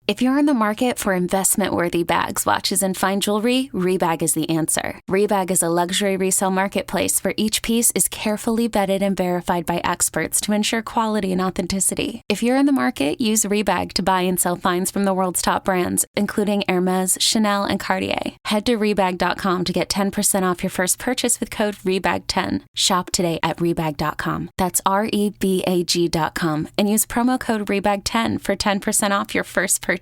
If you're in the market for investment-worthy bags, watches, and fine jewelry, Rebag is the answer. Rebag is a luxury resale marketplace where each piece is carefully vetted and verified by experts to ensure quality and authenticity. If you're in the market, use Rebag to buy and sell finds from the world's top brands, including Hermes, Chanel, and Cartier. Head to Rebag.com to get 10% off your first purchase with code REBAG10. Shop today at Rebag.com. That's REBAG.com and use promo code REBAG10 for 10% off your first purchase.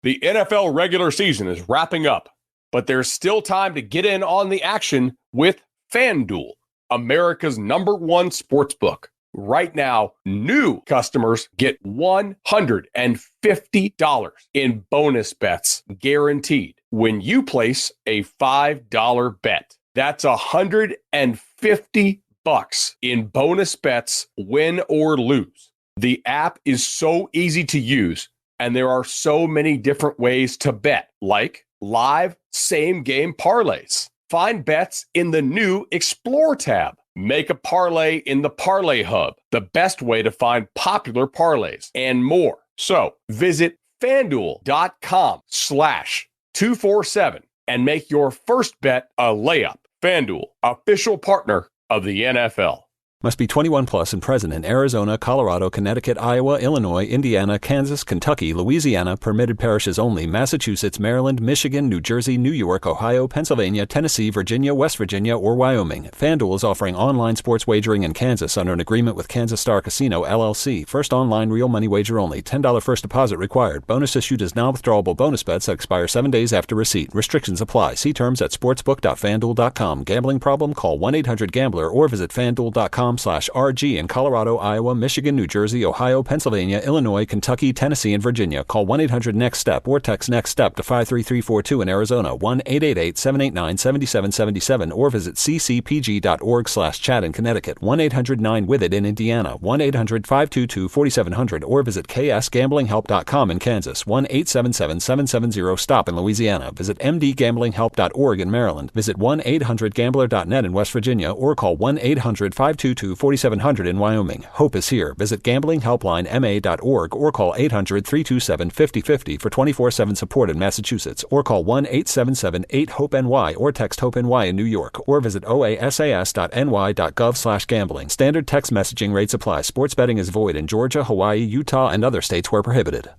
The NFL regular season is wrapping up, but there's still time to get in on the action with FanDuel, America's #1 sportsbook. Right now, new customers get $150 in bonus bets guaranteed when you place a $5 bet. That's $150 in bonus bets, win or lose. The app is so easy to use, and there are so many different ways to bet, like live same-game parlays. Find bets in the new Explore tab. Make a parlay in the Parlay Hub, the best way to find popular parlays, and more. So visit FanDuel.com/247 and make your first bet a layup. FanDuel, official partner of the NFL. Must be 21 plus and present in Arizona, Colorado, Connecticut, Iowa, Illinois, Indiana, Kansas, Kentucky, Louisiana, permitted parishes only, Massachusetts, Maryland, Michigan, New Jersey, New York, Ohio, Pennsylvania, Tennessee, Virginia, West Virginia, or Wyoming. FanDuel is offering online sports wagering in Kansas under an agreement with Kansas Star Casino, LLC. First online real money wager only. $10 first deposit required. Bonus issued as non-withdrawable bonus bets that expire 7 days after receipt. Restrictions apply. See terms at sportsbook.fanduel.com. Gambling problem? Call 1-800-GAMBLER or visit fanduel.com/RG in Colorado, Iowa, Michigan, New Jersey, Ohio, Pennsylvania, Illinois, Kentucky, Tennessee, and Virginia. Call 1-800-NEXT-STEP or text NEXT-STEP to 53342 in Arizona, 1-888-789-7777, or visit ccpg.org/chat in Connecticut, 1-800-9-WITH-IT in Indiana, 1-800-522-4700, or visit ksgamblinghelp.com in Kansas, 1-877-770-STOP in Louisiana. Visit mdgamblinghelp.org in Maryland. Visit 1-800-GAMBLER.net in West Virginia, or call 1-800-522-4700 in Wyoming. Hope is here. Visit gamblinghelplinema.org or call 800-327-5050 for 24/7 support in Massachusetts, or call 1-877-8-HOPE-NY or text HOPE-NY in New York, or visit oasas.ny.gov/gambling. Standard text messaging rates apply. Sports betting is void in Georgia, Hawaii, Utah, and other states where prohibited.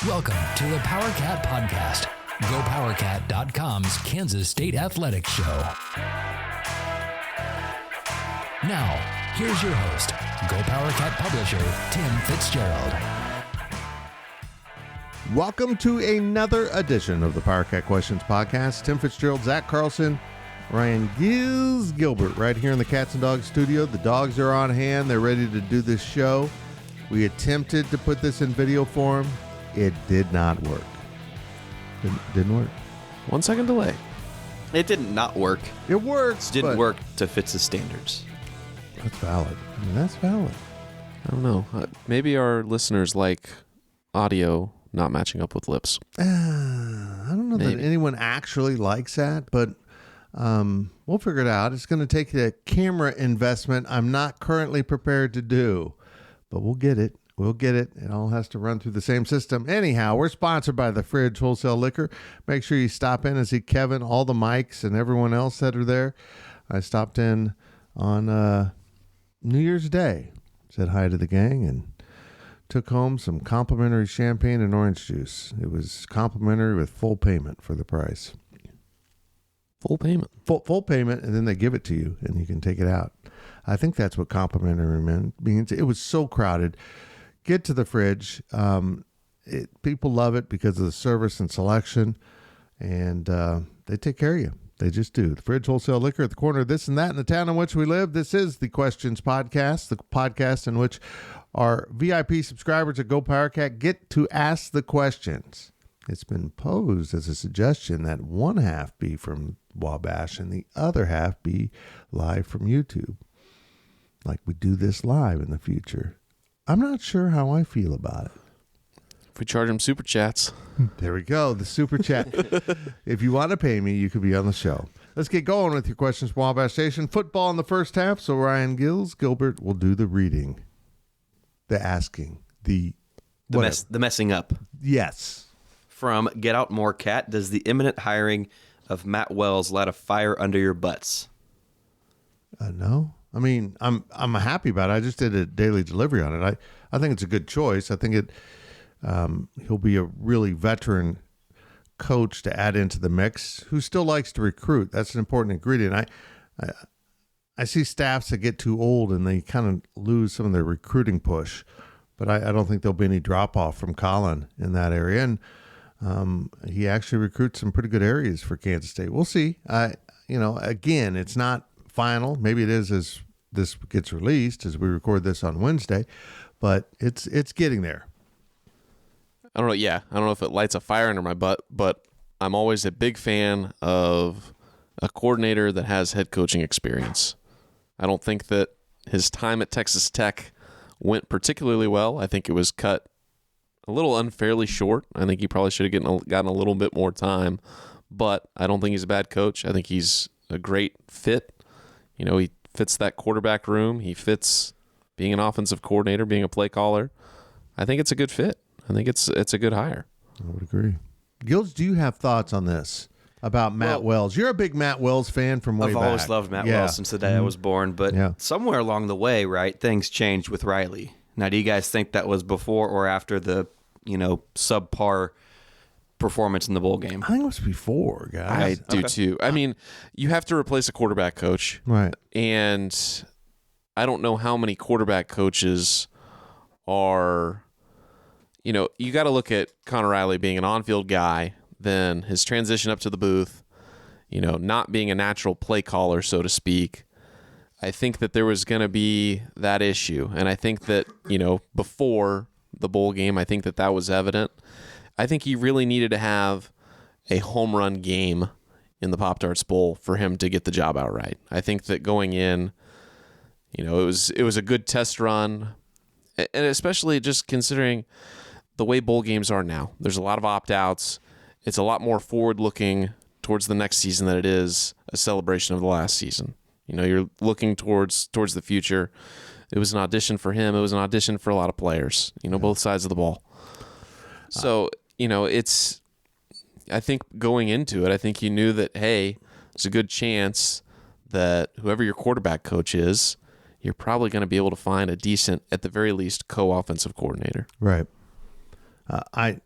Welcome to the PowerCat Podcast, GoPowerCat.com's Kansas State Athletics Show. Now, here's your host, GoPowerCat publisher, Tim Fitzgerald. Welcome to another edition of the PowerCat Questions Podcast. Tim Fitzgerald, Zach Carlson, Ryan Gilbert, right here in the Cats and Dogs studio. The dogs are on hand. They're ready to do this show. We attempted to put this in video form. It did not work. Didn't work. 1 second delay. It did not work. It works. It didn't work to Fitz's standards. That's valid. I mean, that's valid. I don't know. Maybe our listeners like audio not matching up with lips. I don't know that anyone actually likes that, but we'll figure it out. It's going to take a camera investment I'm not currently prepared to do, but we'll get it. We'll get it. It all has to run through the same system. Anyhow, we're sponsored by the Fridge Wholesale Liquor. Make sure you stop in and see Kevin, all the mics, and everyone else that are there. I stopped in on New Year's Day, said hi to the gang, and took home some complimentary champagne and orange juice. It was complimentary with full payment for the price. Full payment? Full payment, and then they give it to you, and you can take it out. I think that's what complimentary means. It was so crowded. Get to the Fridge. People love it because of the service and selection, and they take care of you. They just do. The Fridge Wholesale Liquor at the corner of this and that in the town in which we live. This is the Questions Podcast, the podcast in which our VIP subscribers at Go PowerCat get to ask the questions. It's been posed as a suggestion that one half be from Wabash and the other half be live from YouTube. Like we do this live in the future. I'm not sure how I feel about it. If we charge him super chats. There we go. The super chat. If you want to pay me, you could be on the show. Let's get going with your questions from Wabash Station. Football in the first half, so Ryan Gilbert will do the reading, the asking, the messing up. Yes. From Get Out More Cat, does the imminent hiring of Matt Wells light a fire under your butts? No. I mean, I'm happy about it. I just did a daily delivery on it. I think it's a good choice. I think he'll be a really veteran coach to add into the mix who still likes to recruit. That's an important ingredient. I see staffs that get too old and they kind of lose some of their recruiting push, but I don't think there'll be any drop off from Colin in that area. And he actually recruits some pretty good areas for Kansas State. We'll see. Again, it's not final. Maybe it is as this gets released as we record this on Wednesday, but it's getting there. I don't know. Yeah, I don't know if it lights a fire under my butt, but I'm always a big fan of a coordinator that has head coaching experience. I don't think that his time at Texas Tech went particularly well. I think it was cut a little unfairly short. I think he probably should have gotten a little bit more time, but I don't think he's a bad coach. I think he's a great fit. He fits that quarterback room. He fits being an offensive coordinator, being a play caller. I think it's a good fit. I think it's a good hire. I would agree. Gills, do you have thoughts on this about Matt Wells? You're a big Matt Wells fan from way back. I've always loved Matt Wells since the day I was born, but somewhere along the way, right, things changed with Riley. Now, do you guys think that was before or after the, subpar performance in the bowl game? I think it was before, guys. I do too. I mean, you have to replace a quarterback coach. Right. And I don't know how many quarterback coaches are... you got to look at Connor Riley being an on-field guy, then his transition up to the booth, not being a natural play caller, so to speak. I think that there was going to be that issue. And I think that, before the bowl game, I think that was evident. I think he really needed to have a home run game in the Pop-Tarts Bowl for him to get the job outright. I think that going in, it was a good test run, and especially just considering the way bowl games are now. There's a lot of opt-outs. It's a lot more forward-looking towards the next season than it is a celebration of the last season. You're looking towards the future. It was an audition for him. It was an audition for a lot of players, both sides of the ball. So, I think going into it, I think you knew that, hey, there's a good chance that whoever your quarterback coach is, you're probably going to be able to find a decent, at the very least, co-offensive coordinator. Right. I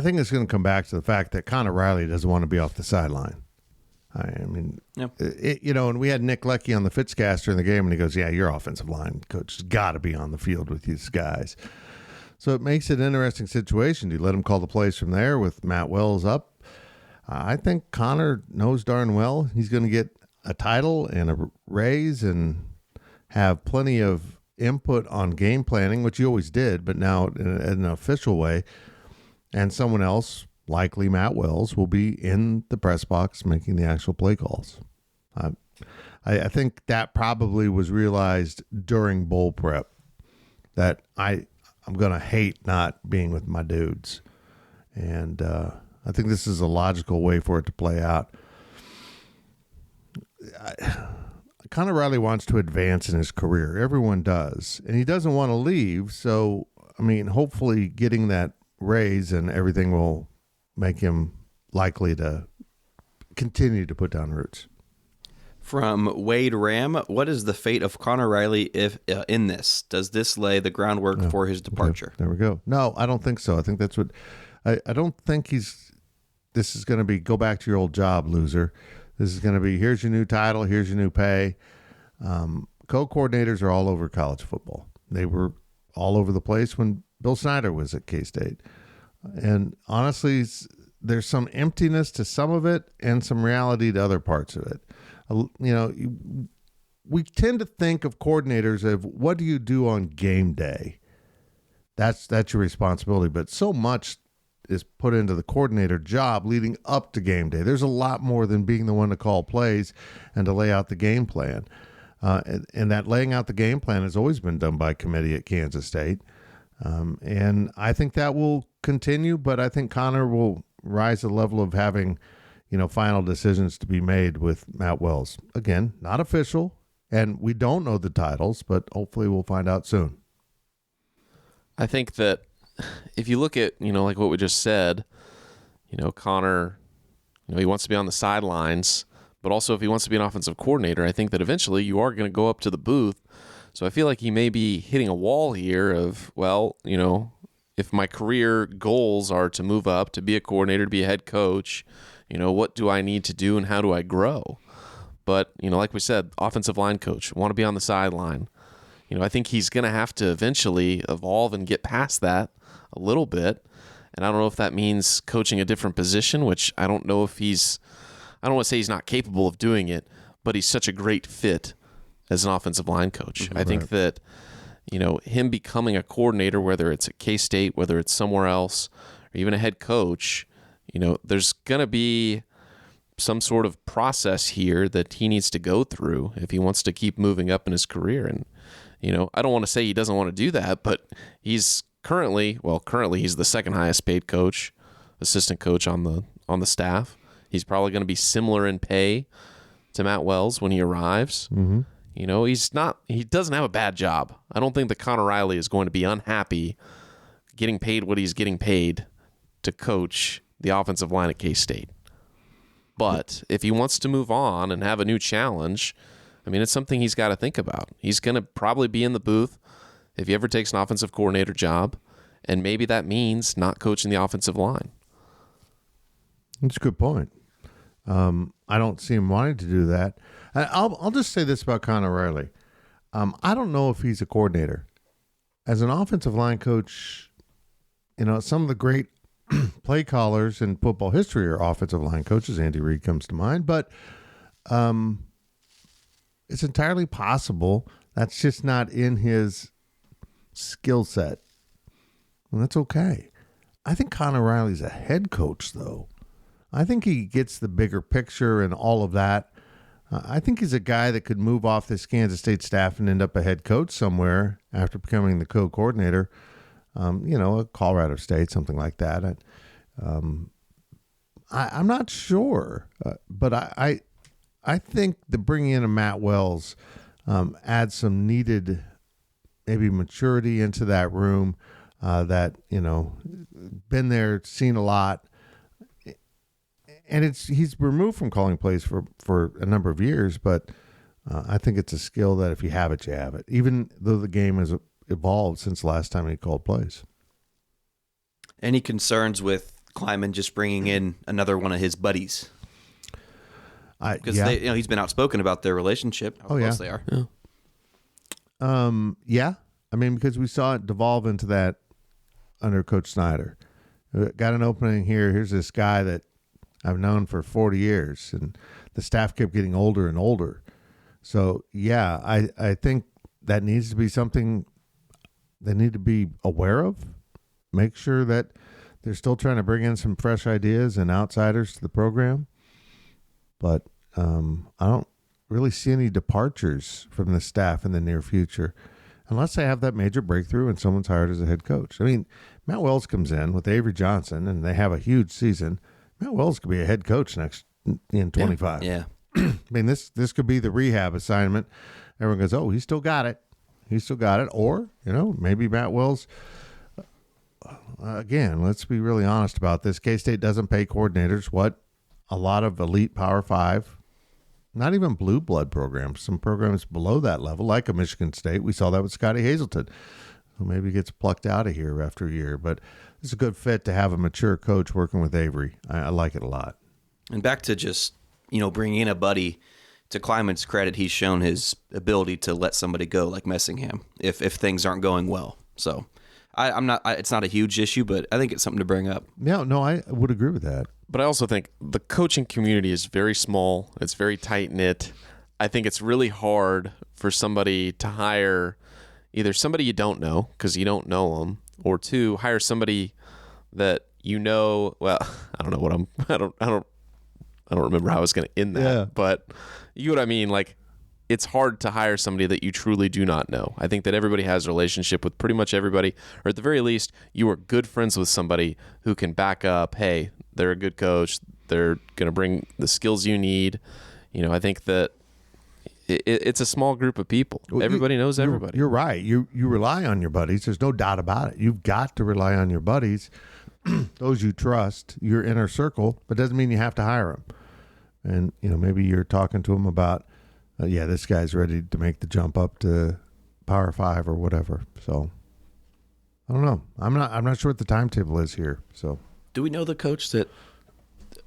think it's going to come back to the fact that Connor Riley doesn't want to be off the sideline. And we had Nick Leckie on the Fitzcaster in the game, and he goes, yeah, your offensive line coach has got to be on the field with these guys. So it makes it an interesting situation. Do you let him call the plays from there with Matt Wells up? I think Connor knows darn well he's going to get a title and a raise and have plenty of input on game planning, which you always did, but now in an official way. And someone else, likely Matt Wells, will be in the press box making the actual play calls. I think that probably was realized during bowl prep, that I'm going to hate not being with my dudes. And I think this is a logical way for it to play out. Connor Riley wants to advance in his career. Everyone does. And he doesn't want to leave. So, hopefully getting that raise and everything will make him likely to continue to put down roots. From Wade Ram, what is the fate of Connor Riley if in this? Does this lay the groundwork for his departure? Okay. There we go. No, I don't think so. I think that's what I don't think this is going to be go back to your old job, loser. This is going to be, here's your new title, here's your new pay. Co-coordinators are all over college football. They were all over the place when Bill Snyder was at K-State. And honestly, there's some emptiness to some of it and some reality to other parts of it. We tend to think of coordinators of what do you do on game day? That's your responsibility. But so much is put into the coordinator job leading up to game day. There's a lot more than being the one to call plays and to lay out the game plan. And that laying out the game plan has always been done by committee at Kansas State. And I think that will continue, but I think Connor will rise to the level of having, final decisions to be made with Matt Wells. Again, not official, and we don't know the titles, but hopefully we'll find out soon. I think that if you look at, like what we just said, Connor, he wants to be on the sidelines, but also if he wants to be an offensive coordinator, I think that eventually you are going to go up to the booth. So I feel like he may be hitting a wall here of, if my career goals are to move up, to be a coordinator, to be a head coach, what do I need to do and how do I grow? But, like we said, offensive line coach, want to be on the sideline. I think he's going to have to eventually evolve and get past that a little bit. And I don't know if that means coaching a different position, which I don't know if I don't want to say he's not capable of doing it, but he's such a great fit as an offensive line coach. Right. I think that, him becoming a coordinator, whether it's at K-State, whether it's somewhere else, or even a head coach, there's going to be some sort of process here that he needs to go through if he wants to keep moving up in his career. And, I don't want to say he doesn't want to do that, but he's currently he's the second highest paid coach, assistant coach on the staff. He's probably going to be similar in pay to Matt Wells when he arrives. Mm-hmm. He doesn't have a bad job. I don't think that Connor Riley is going to be unhappy getting paid what he's getting paid to coach the offensive line at K-State. But if he wants to move on and have a new challenge, it's something he's got to think about. He's going to probably be in the booth if he ever takes an offensive coordinator job, and maybe that means not coaching the offensive line. That's a good point. I don't see him wanting to do that. I'll just say this about Connor Riley. I don't know if he's a coordinator. As an offensive line coach, some of the great play callers in football history are offensive line coaches. Andy Reid comes to mind. But it's entirely possible that's just not in his skill set. And that's okay. I think Connor Riley's a head coach, though. I think he gets the bigger picture and all of that. I think he's a guy that could move off this Kansas State staff and end up a head coach somewhere after becoming the co-coordinator. Colorado State, something like that. I'm not sure, but I think the bringing in of Matt Wells adds some needed maybe maturity into that room that, been there, seen a lot. And he's removed from calling plays for a number of years, but I think it's a skill that if you have it, you have it, even though the game has evolved since the last time he called plays. Any concerns with Kleiman just bringing in another one of his buddies? Because he's been outspoken about their relationship, how close they are. Yeah. Because we saw it devolve into that under Coach Snyder. Got an opening here. Here's this guy that I've known for 40 years, and the staff kept getting older and older. So, yeah, I think that needs to be something they need to be aware of. Make sure that they're still trying to bring in some fresh ideas and outsiders to the program. But I don't really see any departures from the staff in the near future unless they have that major breakthrough and someone's hired as a head coach. Matt Wells comes in with Avery Johnson, and they have a huge season. Matt Wells could be a head coach in 25. Yeah. This could be the rehab assignment. Everyone goes, oh, he still got it. Or, maybe Matt Wells, again, let's be really honest about this. K-State doesn't pay coordinators what a lot of elite Power 5, not even blue blood programs, some programs below that level, like a Michigan State. We saw that with Scotty Hazelton, who maybe gets plucked out of here after a year. But it's a good fit to have a mature coach working with Avery. I like it a lot. And back to just, bringing in a buddy, to Kleiman's credit, he's shown his ability to let somebody go like Messingham if things aren't going well. So it's not a huge issue, but I think it's something to bring up. Yeah, no, I would agree with that. But I also think the coaching community is very small. It's very tight-knit. I think it's really hard for somebody to hire either somebody you don't know because you don't know them, or two, hire somebody that well, I don't know what I don't remember how I was going to end that, but you know what I mean? Like, it's hard to hire somebody that you truly do not know. I think that everybody has a relationship with pretty much everybody, or at the very least, you are good friends with somebody who can back up, hey, they're a good coach, they're going to bring the skills you need. I think that it's a small group of people. Well, everybody knows everybody. You're right. You rely on your buddies. There's no doubt about it. You've got to rely on your buddies, those you trust, your inner circle, but doesn't mean you have to hire them. And, maybe you're talking to them about, this guy's ready to make the jump up to Power 5 or whatever. So I don't know. I'm not sure what the timetable is here. So do we know the coach that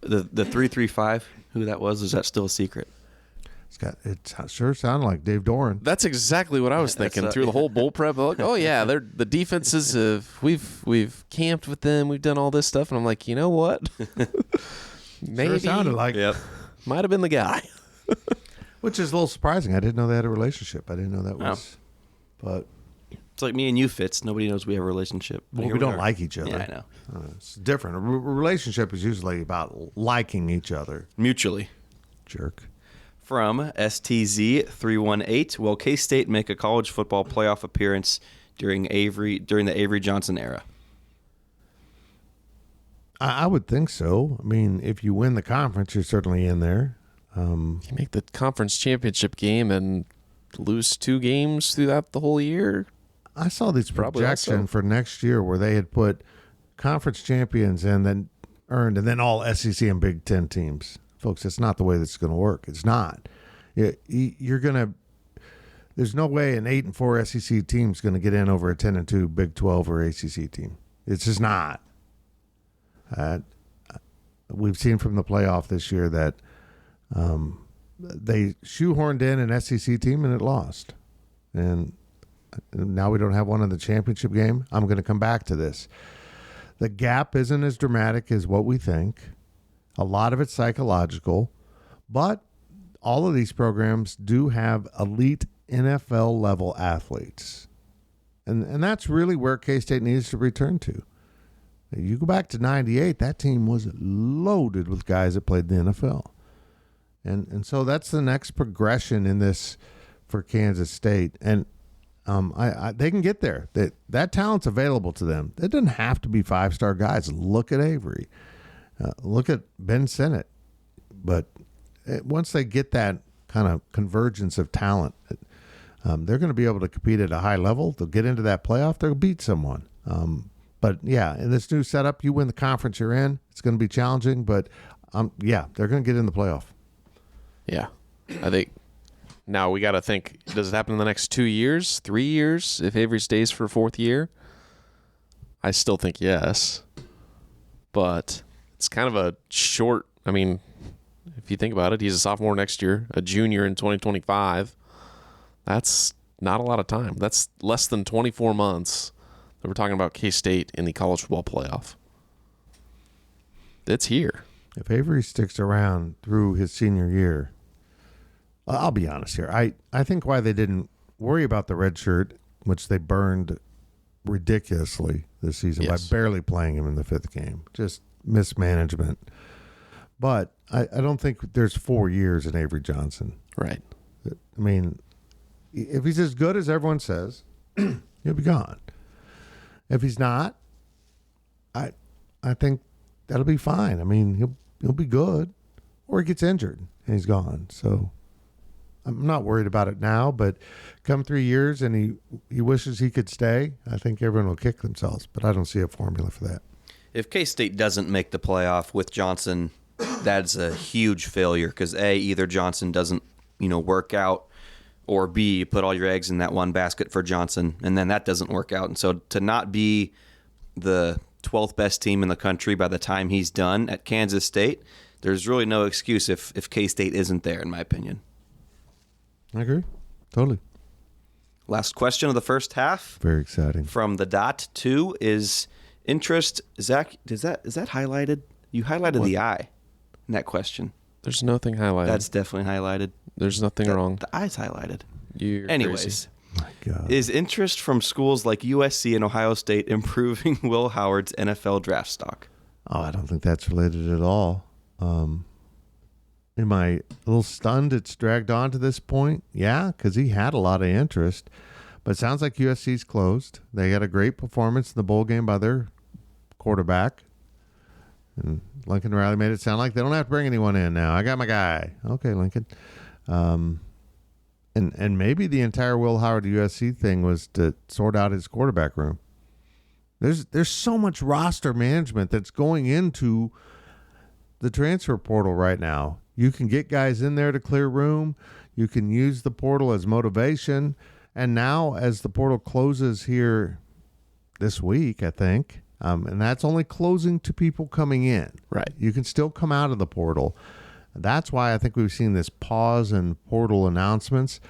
the 335, who that was? Is that still a secret? It sure sounded like Dave Doran. That's exactly what I was thinking through the whole bowl prep. Like, oh yeah, they're the defenses we've camped with them, we've done all this stuff, and I'm like, you know what? Maybe sure sounded like might have been the guy. Which is a little surprising. I didn't know they had a relationship. I didn't know that was. But it's like me and you, Fitz. Nobody knows we have a relationship. Well, we don't like each other. Yeah, I know. It's different. A relationship is usually about liking each other mutually. Jerk. From STZ318, will K-State make a college football playoff appearance during the Avery Johnson era? I would think so. I mean, if you win the conference, you're certainly in there. You make the conference championship game and lose 2 games throughout the whole year. I saw this projection for next year where they had put conference champions and then earned, and then all SEC and Big Ten teams. Folks, it's not the way that's going to work. It's not. You're going to. There's no way an 8-4 SEC team is going to get in over a 10-2 Big 12 or ACC team. It's just not. We've seen from the playoff this year that they shoehorned in an SEC team and it lost. And now we don't have one in the championship game. I'm going to come back to this. The gap isn't as dramatic as what we think. A lot of it's psychological, but all of these programs do have elite NFL level athletes. And that's really where K-State needs to return to. You go back to 98, that team was loaded with guys that played in the NFL. And so that's the next progression in this for Kansas State. And they can get there. That talent's available to them. It doesn't have to be 5-star guys. Look at Avery. Look at Ben Sinnott. But once they get that kind of convergence of talent, they're going to be able to compete at a high level. They'll get into that playoff. They'll beat someone. But, yeah, in this new setup, you win the conference you're in. It's going to be challenging. But, they're going to get in the playoff. Yeah. I think now we got to think, does it happen in the next 2 years, 3 years, if Avery stays for a 4th year? I still think yes. But it's kind of a short, if you think about it, he's a sophomore next year, a junior in 2025. That's not a lot of time. That's less than 24 months that we're talking about K-State in the college football playoff. It's here. If Avery sticks around through his senior year, I'll be honest here. I think why they didn't worry about the red shirt, which they burned ridiculously this season by barely playing him in the 5th game. Just mismanagement. But I don't think there's 4 years in Avery Johnson. Right. If he's as good as everyone says, he'll be gone. If he's not, I think that'll be fine. He'll be good, or he gets injured and he's gone. So I'm not worried about it now. But come 3 years and he wishes he could stay, I think everyone will kick themselves. But I don't see a formula for that. If K-State doesn't make the playoff with Johnson, that's a huge failure because either Johnson doesn't work out, or B, you put all your eggs in that one basket for Johnson, and then that doesn't work out. And so to not be the 12th best team in the country by the time he's done at Kansas State, there's really no excuse if K-State isn't there, in my opinion. I agree. Totally. Last question of the first half. Very exciting. From the dot 2 is interest. Zach, is that highlighted? You highlighted the I in that question. There's nothing highlighted. That's definitely highlighted. There's nothing wrong. The I's highlighted. Anyways, crazy. My God. Is interest from schools like USC and Ohio State improving Will Howard's NFL draft stock? Oh, I don't think that's related at all. Am I a little stunned it's dragged on to this point? Yeah, because he had a lot of interest. But it sounds like USC's closed. They had a great performance in the bowl game by their quarterback. And Lincoln Riley made it sound like they don't have to bring anyone in now. I got my guy. Okay, Lincoln. And maybe the entire Will Howard USC thing was to sort out his quarterback room. There's so much roster management that's going into the transfer portal right now. You can get guys in there to clear room. You can use the portal as motivation. And now as the portal closes here this week, I think, and that's only closing to people coming in. Right. You can still come out of the portal. That's why I think we've seen this pause in portal announcements.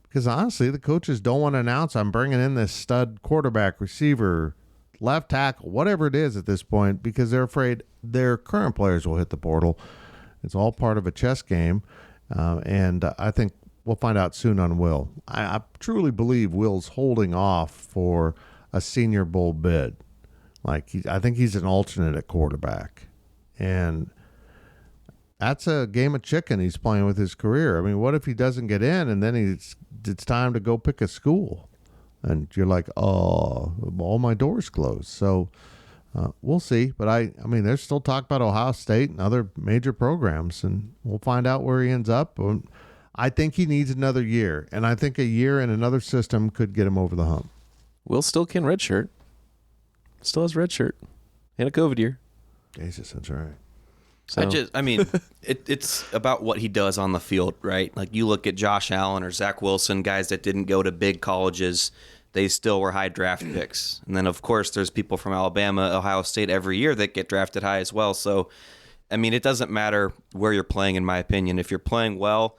Because honestly, the coaches don't want to announce, I'm bringing in this stud quarterback, receiver, left tackle, whatever it is at this point, because they're afraid their current players will hit the portal. It's all part of a chess game. And I think we'll find out soon on Will. I truly believe Will's holding off for a Senior Bowl bid. I think he's an alternate at quarterback. And that's a game of chicken he's playing with his career. I mean, what if he doesn't get in and then it's time to go pick a school? And you're like, oh, all my doors closed. So we'll see. But I mean, there's still talk about Ohio State and other major programs, and we'll find out where he ends up. I think he needs another year, and I think a year in another system could get him over the hump. Will still can redshirt. Still has redshirt and a COVID year. Jesus, that's right. So. It's about what he does on the field, right? Like you look at Josh Allen or Zach Wilson, guys that didn't go to big colleges, they still were high draft picks. And then, of course, there's people from Alabama, Ohio State every year that get drafted high as well. So, I mean, it doesn't matter where you're playing, in my opinion. If you're playing well,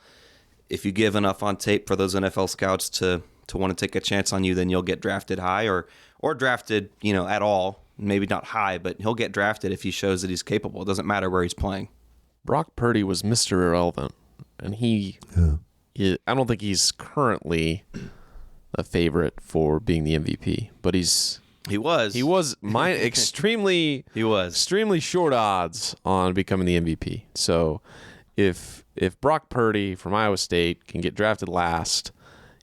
if you give enough on tape for those NFL scouts to want to take a chance on you, then you'll get drafted high or drafted, at all. Maybe not high, but he'll get drafted if he shows that he's capable. It doesn't matter where he's playing. Brock Purdy was Mr. Irrelevant, and I don't think he's currently a favorite for being the MVP, but he was extremely short odds on becoming the MVP. So if Brock Purdy from Iowa State can get drafted last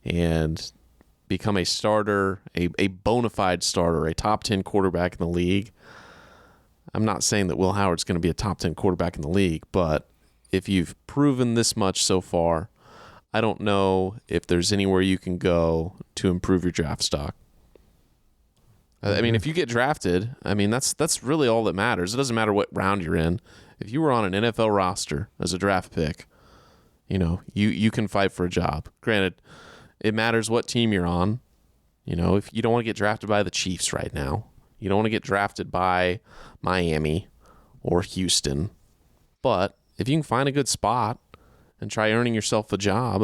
and become a starter, a bona fide starter, a top 10 quarterback in the league. I'm not saying that Will Howard's going to be a top 10 quarterback in the league, but if you've proven this much so far, I don't know if there's anywhere you can go to improve your draft stock. I mean, if you get drafted, I mean, that's really all that matters. It doesn't matter what round you're in. If you were on an NFL roster as a draft pick, you can fight for a job. Granted, it matters what team you're on. If you don't want to get drafted by the Chiefs right now, you don't want to get drafted by Miami or Houston. But if you can find a good spot and try earning yourself a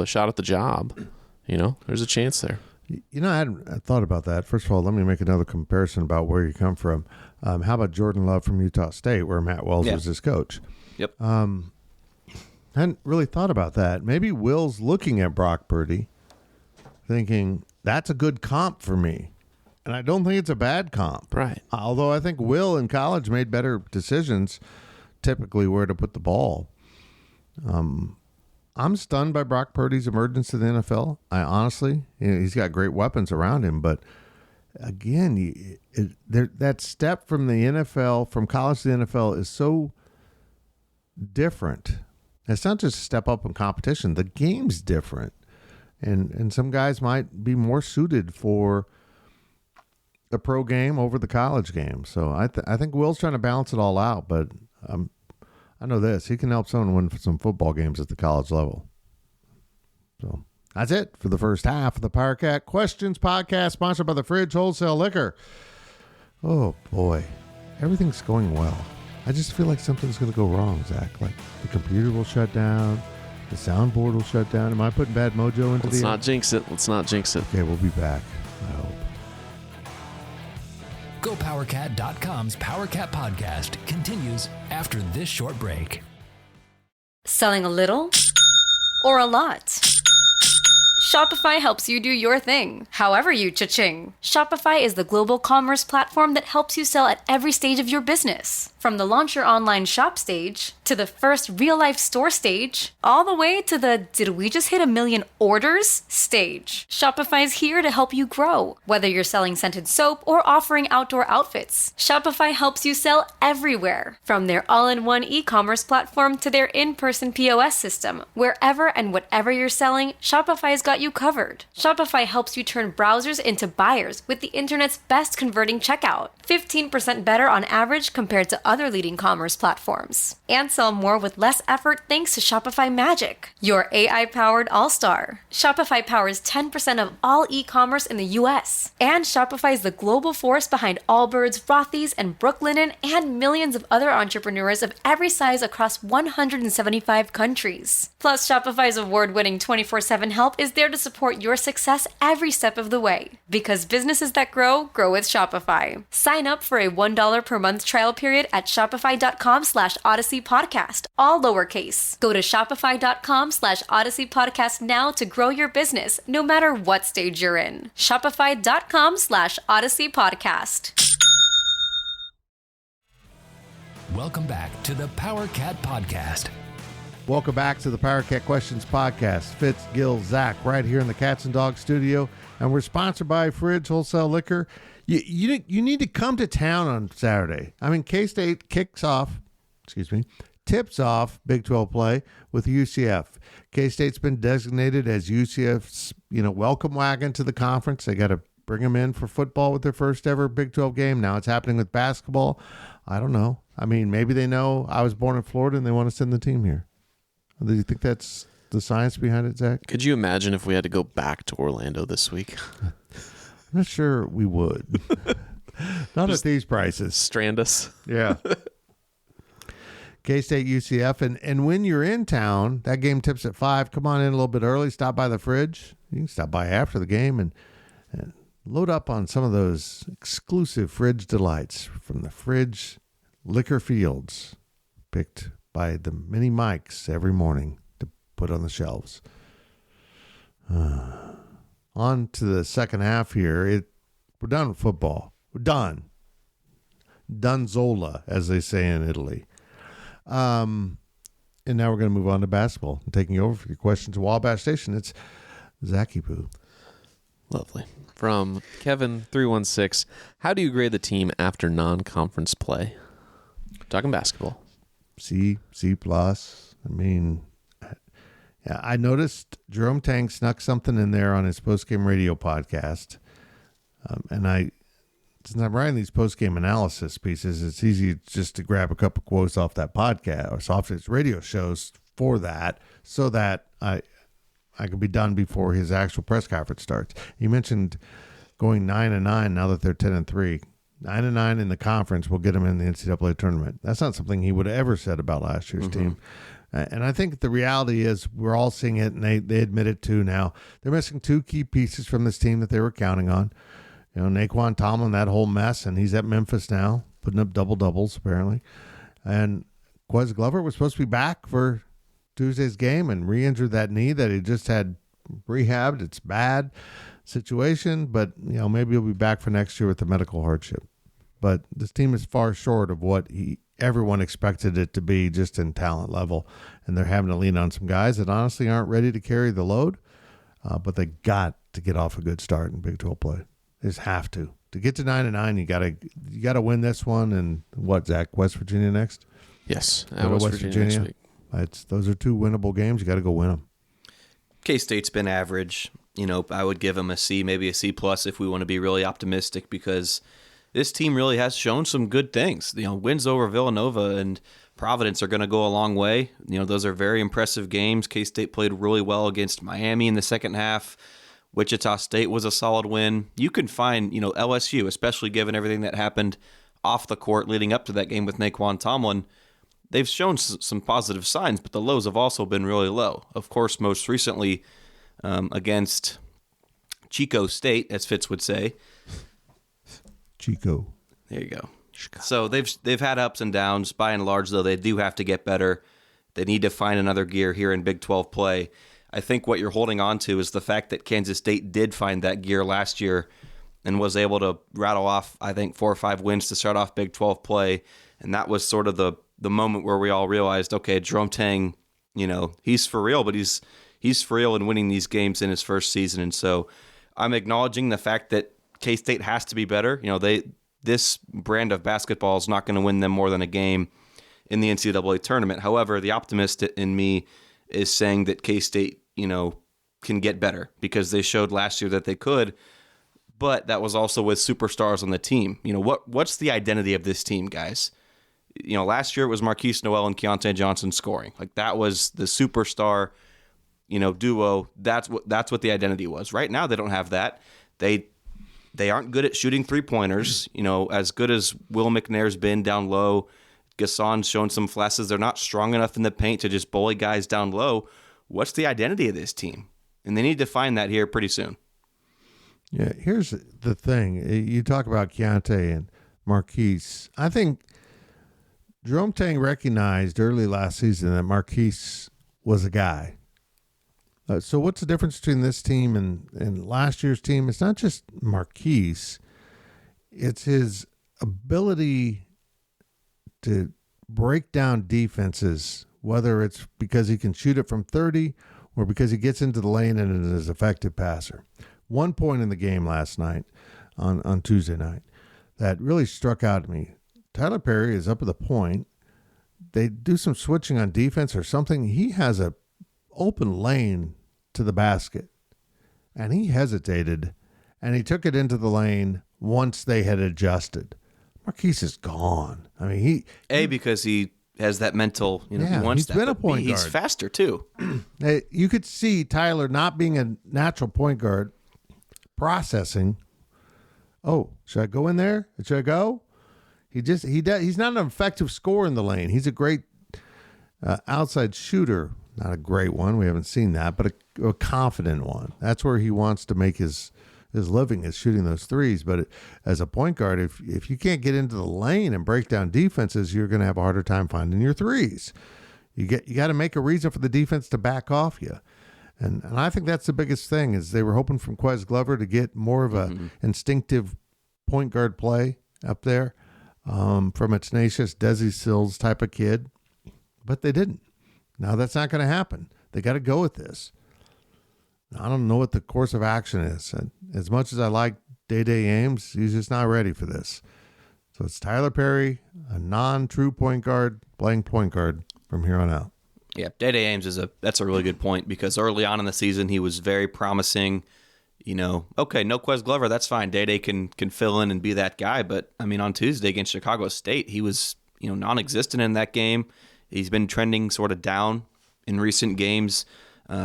shot at the job, there's a chance there. I hadn't thought about that. First of all, let me make another comparison about where you come from. How about Jordan Love from Utah State, where Matt Wells was his coach? Yep. Hadn't really thought about that. Maybe Will's looking at Brock Purdy, thinking that's a good comp for me. And I don't think it's a bad comp. Right. Although I think Will in college made better decisions, typically where to put the ball. I'm stunned by Brock Purdy's emergence to the NFL. I honestly, he's got great weapons around him. But again, that step from the NFL, from college to the NFL is so different. It's not just a step up in competition. The game's different. And some guys might be more suited for the pro game over the college game. So I think Will's trying to balance it all out. But I know this. He can help someone win some football games at the college level. So that's it for the first half of the PowerCat Questions podcast, sponsored by the Fridge Wholesale Liquor. Oh, boy. Everything's going well. I just feel like something's going to go wrong, Zach. Like the computer will shut down. The soundboard will shut down. Am I putting bad mojo into Let's not jinx it. Okay, we'll be back. I hope. GoPowerCat.com's PowerCat podcast continues after this short break. Selling a little or a lot? Shopify helps you do your thing, however you cha-ching. Shopify is the global commerce platform that helps you sell at every stage of your business. From the launch your online shop stage, to the first real-life store stage, all the way to the did we just hit 1 million orders stage. Shopify is here to help you grow. Whether you're selling scented soap or offering outdoor outfits, Shopify helps you sell everywhere. From their all-in-one e-commerce platform to their in-person POS system, wherever and whatever you're selling, Shopify's got you covered. Shopify helps you turn browsers into buyers with the internet's best converting checkout. 15% better on average compared to other leading commerce platforms. And sell more with less effort thanks to Shopify Magic, your AI-powered all-star. Shopify powers 10% of all e-commerce in the US. And Shopify is the global force behind Allbirds, Rothy's, and Brooklinen, and millions of other entrepreneurs of every size across 175 countries. Plus, Shopify's award-winning 24/7 help is there to support your success every step of the way. Because businesses that grow, grow with Shopify. Sign up for a $1 per month trial period at shopify.com/Odyssey Podcast, all lowercase. Go to shopify.com/Odyssey Podcast now to grow your business, no matter what stage you're in. Shopify.com/Odyssey Podcast. Welcome back to the Power Cat Podcast. Welcome back to the Power Cat Questions Podcast. Fitz, Gil, Zach, right here in the Cats and Dogs studio. And we're sponsored by Fridge Wholesale Liquor. You need to come to town on Saturday. I mean, K-State tips off Big 12 play with UCF. K-State's been designated as UCF's, welcome wagon to the conference. They got to bring them in for football with their first ever Big 12 game. Now it's happening with basketball. I don't know. I mean, maybe they know I was born in Florida and they want to send the team here. Do you think that's the science behind it, Zach? Could you imagine if we had to go back to Orlando this week? I'm not sure we would. Not just at these prices. Strand us. Yeah. K-State, UCF. And when you're in town, that game tips at 5. Come on in a little bit early. Stop by the Fridge. You can stop by after the game and load up on some of those exclusive Fridge delights from the Fridge Liquor Fields, picked by the mini mics every morning to put on the shelves. On to the second half here. We're done with football. We're done. Dunzola, as they say in Italy. And now we're going to move on to basketball. I'm taking over for your questions at Wabash Station. It's Zachy Poo. Lovely. From Kevin316, how do you grade the team after non-conference play? Talking basketball. C+. I mean, yeah, I noticed Jerome Tang snuck something in there on his postgame radio podcast. And since I'm writing these postgame analysis pieces, it's easy just to grab a couple quotes off that podcast or off his radio shows for that, so that I can be done before his actual press conference starts. He mentioned going 9-9 now that they're 10-3. 9-9 in the conference will get them in the NCAA tournament. That's not something he would have ever said about last year's team. And I think the reality is we're all seeing it, and they admit it too now. They're missing 2 key pieces from this team that they were counting on. Naquan Tomlin, that whole mess, and he's at Memphis now, putting up double-doubles apparently. And Quez Glover was supposed to be back for Tuesday's game and re-injured that knee that he just had rehabbed. It's bad situation, but maybe he'll be back for next year with the medical hardship. But this team is far short of what everyone expected it to be, just in talent level, and they're having to lean on some guys that honestly aren't ready to carry the load. But they got to get off a good start in Big 12 play. They just have to get to 9-9. You gotta win this one. And what, Zach? West Virginia next? Yes, West Virginia next week. Those are 2 winnable games. You got to go win them. K-State's been average. I would give them a C, maybe a C+ if we want to be really optimistic, because this team really has shown some good things. Wins over Villanova and Providence are going to go a long way. Those are very impressive games. K-State played really well against Miami in the second half. Wichita State was a solid win. You can find, LSU, especially given everything that happened off the court leading up to that game with Naquan Tomlin. They've shown some positive signs, but the lows have also been really low. Of course, most recently against Chico State, as Fitz would say. Chico. There you go. Chico. So they've had ups and downs. By and large, though, they do have to get better. They need to find another gear here in Big 12 play. I think what you're holding on to is the fact that Kansas State did find that gear last year and was able to rattle off, I think, 4 or 5 wins to start off Big 12 play. And that was sort of the moment where we all realized, okay, Jerome Tang, he's for real, but he's for real in winning these games in his first season. And so I'm acknowledging the fact that K-State has to be better. This brand of basketball is not going to win them more than a game in the NCAA tournament. However, the optimist in me is saying that K-State, can get better because they showed last year that they could. But that was also with superstars on the team. What's the identity of this team, guys? Last year it was Marquise Noel and Keontae Johnson scoring. Like, that was the superstar, duo. That's what the identity was. Right now they don't have that. They aren't good at shooting 3-pointers. As good as Will McNair's been down low, Gason's shown some flashes. They're not strong enough in the paint to just bully guys down low. What's the identity of this team? And they need to find that here pretty soon. Yeah, here's the thing. You talk about Keontae and Marquise. I think Jerome Tang recognized early last season that Marquise was a guy. So what's the difference between this team and last year's team? It's not just Marquise. It's his ability to break down defenses, whether it's because he can shoot it from 30 or because he gets into the lane and is an effective passer. 1 point in the game last night on Tuesday night that really struck out to me. Tyler Perry is up at the point. They do some switching on defense or something. He has a open lane to the basket, and he hesitated, and he took it into the lane once they had adjusted. Marquise is gone. I mean, because he has that mental, he he's wants that. Been a point guard. He's faster too. You could see Tyler not being a natural point guard, processing. Oh, should I go in there? Should I go? He's not an effective scorer in the lane. He's a great outside shooter. Not a great one. We haven't seen that, but a confident one. That's where he wants to make his living, is shooting those threes. But as a point guard, if you can't get into the lane and break down defenses, you're going to have a harder time finding your threes. You got to make a reason for the defense to back off you. And I think that's the biggest thing, is they were hoping from Quez Glover to get more of a instinctive point guard play up there from a tenacious Desi Sills type of kid, but they didn't. Now that's not going to happen. They got to go with this. I don't know what the course of action is. And as much as I like Day-Day Ames, he's just not ready for this. So it's Tyler Perry, a non-true point guard, playing point guard from here on out. Yeah, Day-Day Ames that's a really good point, because early on in the season he was very promising. Okay, no Quez Glover, that's fine. Day-Day can fill in and be that guy. But I mean, on Tuesday against Chicago State, he was non-existent in that game. He's been trending sort of down in recent games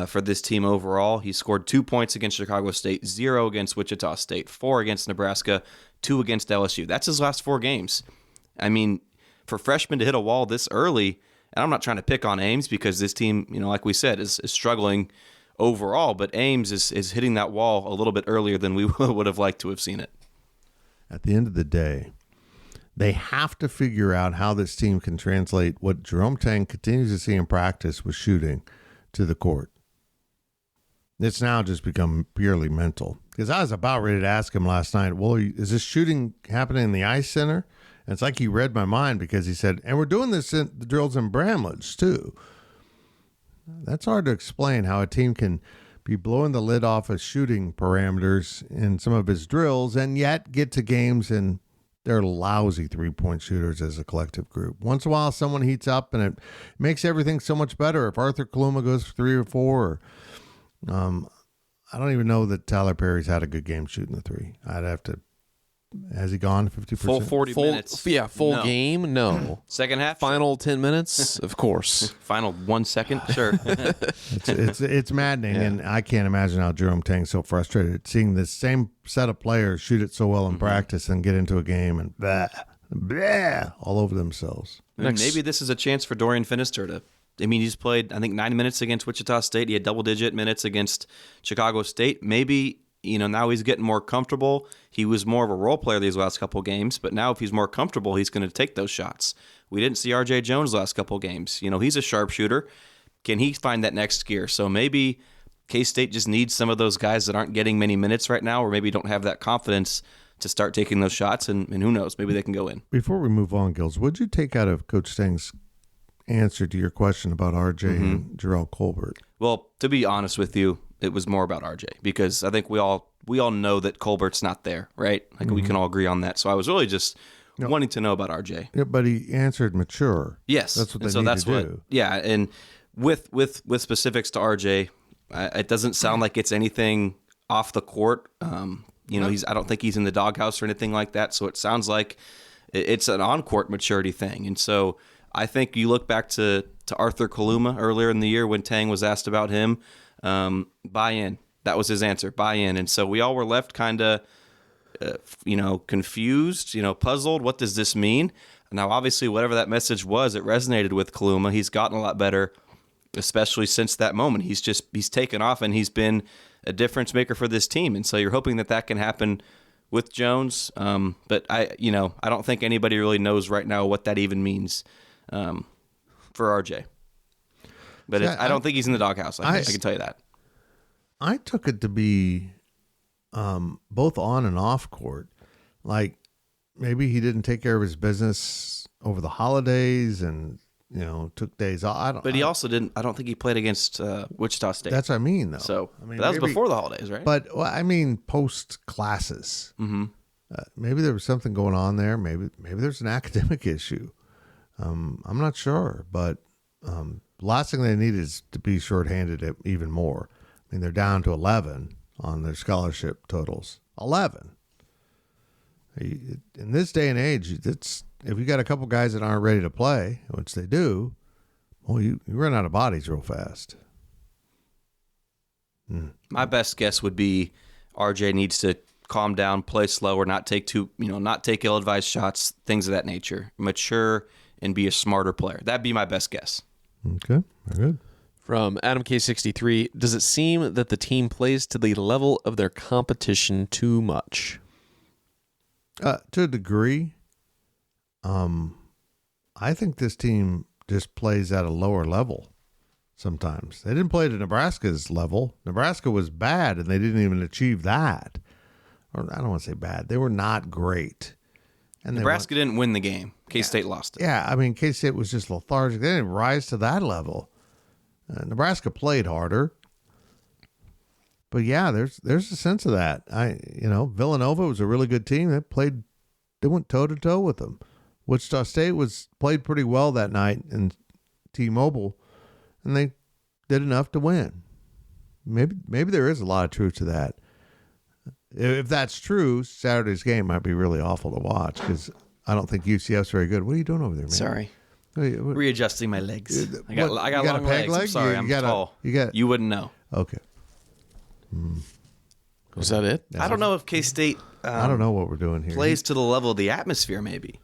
for this team overall. He scored 2 points against Chicago State, 0 against Wichita State, 4 against Nebraska, 2 against LSU. That's his last 4 games. I mean, for freshmen to hit a wall this early, and I'm not trying to pick on Ames because this team, like we said, is struggling overall, but Ames is hitting that wall a little bit earlier than we would have liked to have seen it. At the end of the day, they have to figure out how this team can translate what Jerome Tang continues to see in practice with shooting to the court. It's now just become purely mental. Because I was about ready to ask him last night, well, is this shooting happening in the ice center? And it's like he read my mind, because he said, and we're doing this in the drills in Bramlage too. That's hard to explain, how a team can be blowing the lid off of shooting parameters in some of his drills and yet get to games and they're lousy 3-point shooters as a collective group. Once in a while, someone heats up and it makes everything so much better. If Arthur Kaluma goes for 3 or 4, I don't even know that Tyler Perry's had a good game shooting the 3. I'd have to. Has he gone 50%? Full 40 minutes. Yeah, full game? No. Second half? Final 10 minutes? Of course. Final 1 second? Sure. It's maddening, and I can't imagine how Jerome Tang's so frustrated seeing this same set of players shoot it so well in practice and get into a game and blah, all over themselves. Maybe this is a chance for Dorian Finister to. I mean, he's played, I think, 9 minutes against Wichita State. He had double-digit minutes against Chicago State. Maybe, now he's getting more comfortable. He was more of a role player these last couple games, but now if he's more comfortable, he's going to take those shots. We didn't see R.J. Jones last couple games. He's a sharpshooter. can he find that next gear? So maybe K-State just needs some of those guys that aren't getting many minutes right now, or maybe don't have that confidence to start taking those shots, and who knows, maybe they can go in. Before we move on, Gills, what'd you take out of Coach Stang's answer to your question about RJ and Jarrell Colbert? Well, to be honest with you, it was more about RJ, because I think we all know that Colbert's not there, right? Like we can all agree on that. So I was really just wanting to know about RJ. Yeah, but he answered mature. Yes, that's what they need to do. Yeah, and with specifics to RJ, it doesn't sound like it's anything off the court. I don't think he's in the doghouse or anything like that. So it sounds like it's an on-court maturity thing. And so I think you look back to Arthur Kaluma earlier in the year when Tang was asked about him. Buy in. That was his answer. Buy in. And so we all were left kind of, confused, puzzled. What does this mean? Now, obviously, whatever that message was, it resonated with Kaluma. He's gotten a lot better, especially since that moment. He's taken off, and he's been a difference maker for this team. And so you're hoping that can happen with Jones. But I don't think anybody really knows right now what that even means for RJ. But I don't think he's in the doghouse. I can tell you that. I took it to be both on and off court. Like maybe he didn't take care of his business over the holidays and, took days off. But he also didn't. I don't think he played against Wichita State. That's what I mean, though. So that was before the holidays, right? But post classes. Mm-hmm. Maybe there was something going on there. Maybe there's an academic issue. I'm not sure, but the last thing they need is to be shorthanded even more. I mean, they're down to 11 on their scholarship totals. 11. In this day and age, if you got a couple guys that aren't ready to play, which they do, well, you run out of bodies real fast. My best guess would be RJ needs to calm down, play slower, not take ill-advised shots, things of that nature. Mature and be a smarter player. That'd be my best guess. Okay, very good. From Adam K63, does it seem that the team plays to the level of their competition too much? To a degree. I think this team just plays at a lower level sometimes. They didn't play to Nebraska's level. Nebraska was bad, and they didn't even achieve that. Or I don't want to say bad. They were not great. And Nebraska didn't win the game. K-State lost it. Yeah, I mean, K-State was just lethargic. They didn't rise to that level. Nebraska played harder. But yeah, there's a sense of that. Villanova was a really good team. They went toe-to-toe with them. Wichita State played pretty well that night in T-Mobile, and they did enough to win. Maybe there is a lot of truth to that. If that's true, Saturday's game might be really awful to watch because I don't think UCF's very good. What are you doing over there, man? Sorry. Readjusting my legs. I got long legs. Leg? I'm sorry, I'm tall. You wouldn't know. Okay. Was that it? I don't know if K-State I don't know what we're doing here. Plays to the level of the atmosphere, maybe.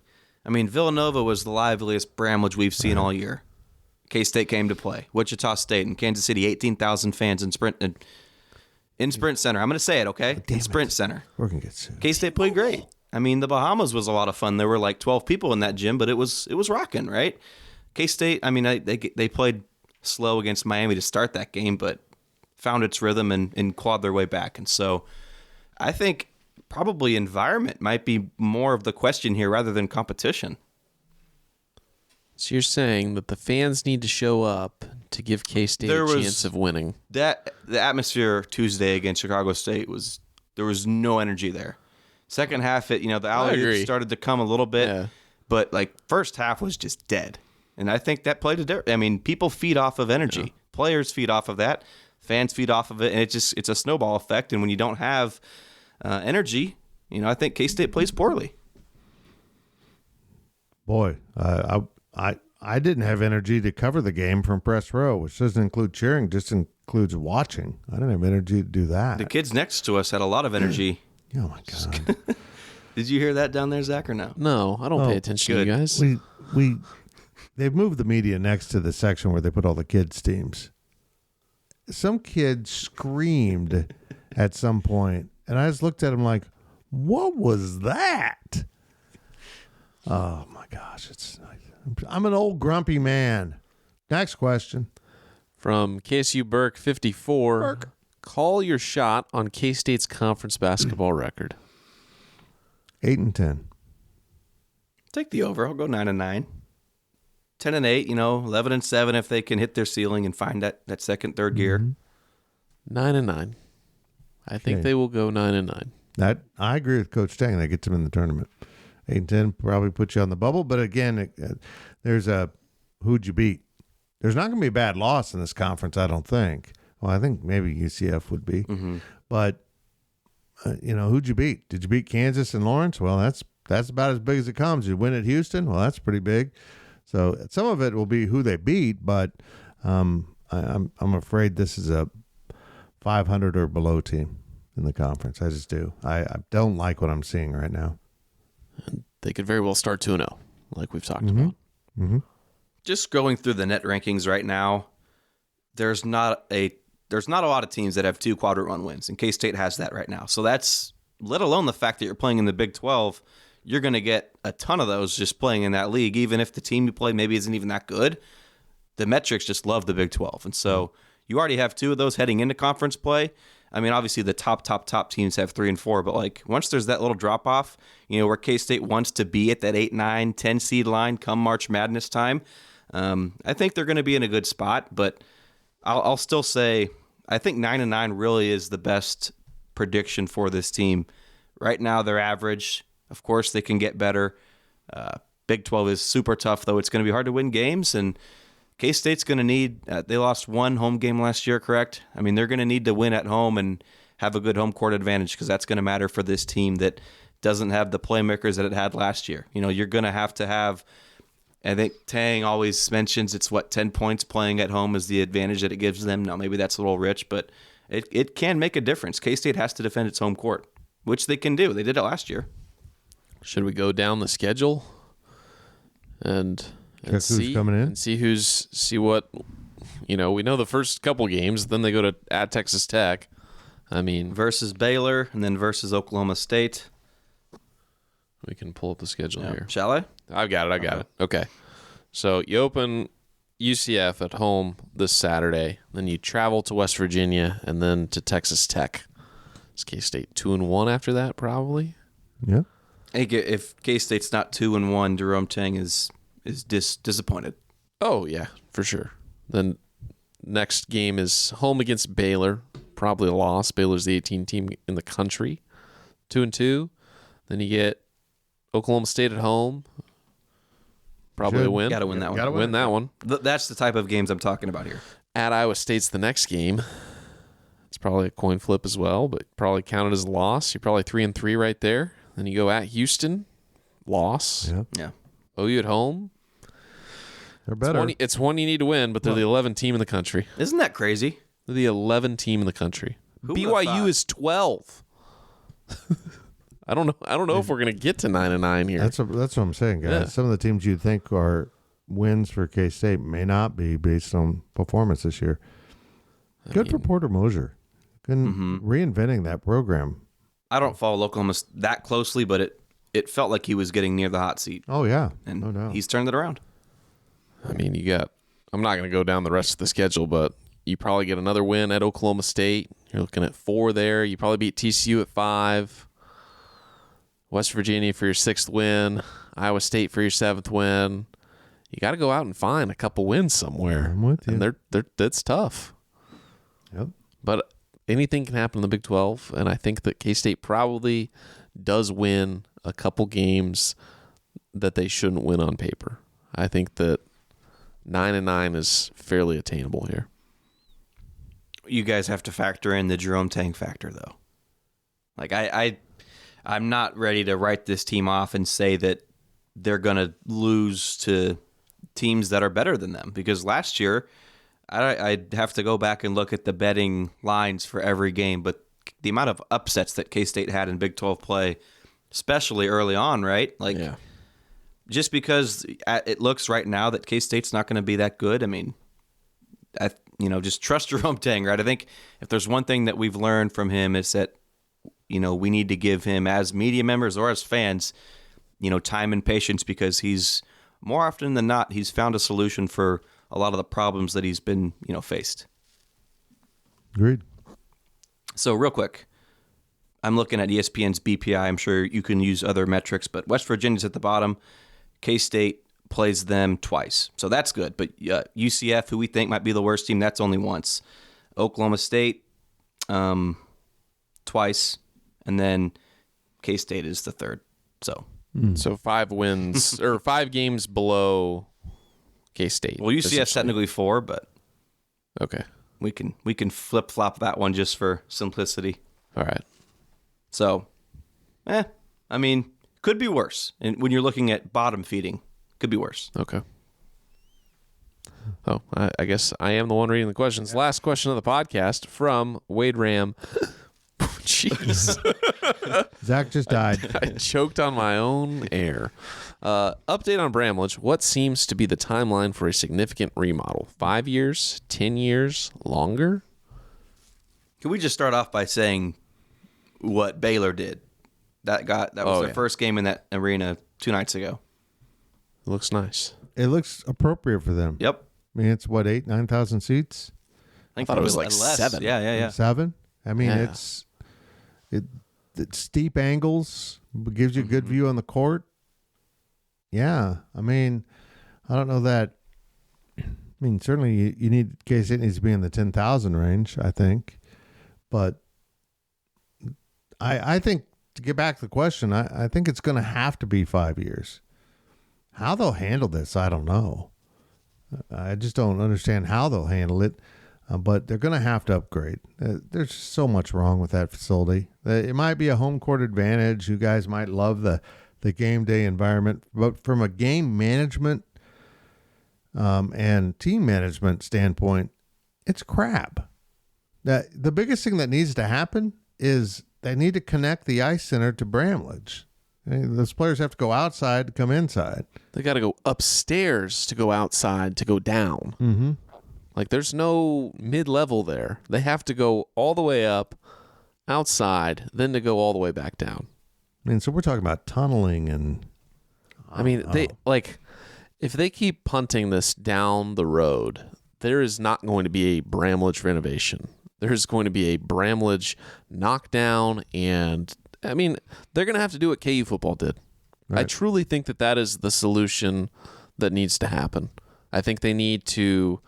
I mean, Villanova was the liveliest Bramlage we've seen all year. K-State came to play. Wichita State and Kansas City, 18,000 fans in Sprint Center. I'm going to say it, okay? Sprint Center. We're going to get sued. K-State played great. I mean, the Bahamas was a lot of fun. There were like 12 people in that gym, but it was rocking, right? K-State, I mean, they played slow against Miami to start that game, but found its rhythm and clawed their way back. And so I think probably environment might be more of the question here rather than competition. So you're saying that the fans need to show up to give K-State a chance of winning. The atmosphere Tuesday against Chicago State there was no energy there. Second half, the alley started to come a little bit, but like first half was just dead. And I think that played a difference. I mean, people feed off of energy. Yeah. Players feed off of that. Fans feed off of it, and it's a snowball effect. And when you don't have energy, I think K-State plays poorly. Boy, I didn't have energy to cover the game from press row, which doesn't include cheering, just includes watching. I didn't have energy to do that. The kids next to us had a lot of energy. Oh my God! Did you hear that down there, Zach, or no? No, I don't pay attention to you guys. They've moved the media next to the section where they put all the kids' teams. Some kid screamed at some point, and I just looked at him like, "What was that?" Oh my gosh! I'm an old grumpy man. Next question. From KSU Burke 54, call your shot on K-State's conference basketball record. 8-10. Take the over. I'll go 9-9. 10-8, 11-7 if they can hit their ceiling and find that second, third gear. 9-9. I think they will go 9-9. I agree with Coach Tang. That gets them in the tournament. 8-10 probably puts you on the bubble. But again, there's who'd you beat? There's not going to be a bad loss in this conference, I don't think. Well, I think maybe UCF would be. Mm-hmm. But, who'd you beat? Did you beat Kansas and Lawrence? Well, that's about as big as it comes. You win at Houston? Well, that's pretty big. So some of it will be who they beat, but I'm afraid this is a 500 or below team in the conference. I just do. I don't like what I'm seeing right now. They could very well start 2-0, like we've talked about. Mm-hmm. Just going through the net rankings right now, there's not a lot of teams that have 2 quadrant 1 wins, and K-State has that right now. So that's, let alone the fact that you're playing in the Big 12, you're going to get a ton of those just playing in that league, even if the team you play maybe isn't even that good. The metrics just love the Big 12, and so you already have 2 of those heading into conference play. I mean, obviously the top teams have 3 and 4, but like once there's that little drop off, where K-State wants to be at that 8, 9, 10 seed line come March Madness time, I think they're going to be in a good spot. But I'll still say I think 9-9 really is the best prediction for this team. Right now they're average. Of course they can get better. Big 12 is super tough, though. It's going to be hard to win games, and K-State's going to need they lost 1 home game last year, correct? I mean, they're going to need to win at home and have a good home court advantage because that's going to matter for this team that doesn't have the playmakers that it had last year. You're going to have, I think Tang always mentions it's 10 points playing at home is the advantage that it gives them. Now, maybe that's a little rich, but it can make a difference. K-State has to defend its home court, which they can do. They did it last year. Should we go down the schedule and see who's coming in and see what we know the first couple games, then they go at Texas Tech. I mean, versus Baylor and then versus Oklahoma State. We can pull up the schedule here. Shall I? I've got it. Okay. So you open UCF at home this Saturday, then you travel to West Virginia and then to Texas Tech. Is K-State 2-1 after that, probably? Yeah. I think if K-State's not 2-1, Jerome Tang is disappointed. Oh, yeah, for sure. Then next game is home against Baylor. Probably a loss. Baylor's the 18 team in the country. 2-2. Then you get Oklahoma State at home. Probably a win. Got to win that one. Gotta win that one. That's the type of games I'm talking about here. At Iowa State's the next game. It's probably a coin flip as well, but probably counted as a loss. You're probably 3-3 right there. Then you go at Houston, loss. Yeah. OU at home. They're better. It's one you need to win, but they're the 11th team in the country. Isn't that crazy? They're the 11th team in the country. Who BYU is 12. I don't know if we're gonna get to 9-9 here. That's what I'm saying, guys. Yeah. Some of the teams you'd think are wins for K-State may not be based on performance this year. Good for Porter Moser. Reinventing that program. I don't follow Oklahoma that closely, but it felt like he was getting near the hot seat. Oh, yeah. And no doubt. He's turned it around. I mean, I'm not going to go down the rest of the schedule, but you probably get another win at Oklahoma State. You're looking at 4 there. You probably beat TCU at 5. West Virginia for your 6th win. Iowa State for your 7th win. You got to go out and find a couple wins somewhere. I'm with you. And that's tough. Yep. But anything can happen in the Big 12, and I think that K-State probably does win a couple games that they shouldn't win on paper. I think that 9-9 is fairly attainable here. You guys have to factor in the Jerome Tang factor, though. Like I'm not ready to write this team off and say that they're going to lose to teams that are better than them, because last year I'd have to go back and look at the betting lines for every game, but the amount of upsets that K-State had in Big 12 play, especially early on, right? Like, just because it looks right now that K-State's not going to be that good, I mean, just trust Jerome Tang, right? I think if there's one thing that we've learned from him is that, we need to give him, as media members or as fans, time and patience, because he's more often than not, he's found a solution for a lot of the problems that he's been, faced. Agreed. So real quick, I'm looking at ESPN's BPI. I'm sure you can use other metrics, but West Virginia's at the bottom. K-State plays them twice, so that's good. But UCF, who we think might be the worst team, that's only once. Oklahoma State, twice, and then K-State is the third. So 5 wins or 5 games below K-State. Well, UCF's technically 4, but okay, we can flip flop that one just for simplicity. All right. So, I mean, could be worse. And when you're looking at bottom feeding, could be worse. Okay. Oh, I guess I am the one reading the questions. Last question of the podcast from Wade Ram. Jeez. Zach just died. I choked on my own air. Update on Bramlage. What seems to be the timeline for a significant remodel? 5 years? 10 years? Longer? Can we just start off by saying what Baylor did? That was their first game in that arena 2 nights ago. It looks nice. It looks appropriate for them. Yep. I mean, it's what, 9,000 seats? I thought it was like less. 7. Yeah. 7? I mean, Yeah. it's steep angles, gives you a good view on the court. Yeah, I mean, I don't know that. I mean, certainly you need K-State needs to be in the 10,000 range, I think. But I think, to get back to the question, I think it's going to have to be 5 years. How they'll handle this, I don't know. I just don't understand how they'll handle it. But they're going to have to upgrade. There's so much wrong with that facility. It might be a home court advantage. You guys might love the game day environment. But from a game management and team management standpoint, it's crap. The biggest thing that needs to happen is they need to connect the ice center to Bramlage. Those players have to go outside to come inside. They got to go upstairs to go outside to go down. Mm-hmm. Like, there's no mid-level there. They have to go all the way up outside, then to go all the way back down. I mean, so we're talking about tunneling and... I mean, if they keep punting this down the road, there is not going to be a Bramlage renovation. There's going to be a Bramlage knockdown, and, I mean, they're going to have to do what KU football did. Right. I truly think that is the solution that needs to happen. I think they need to...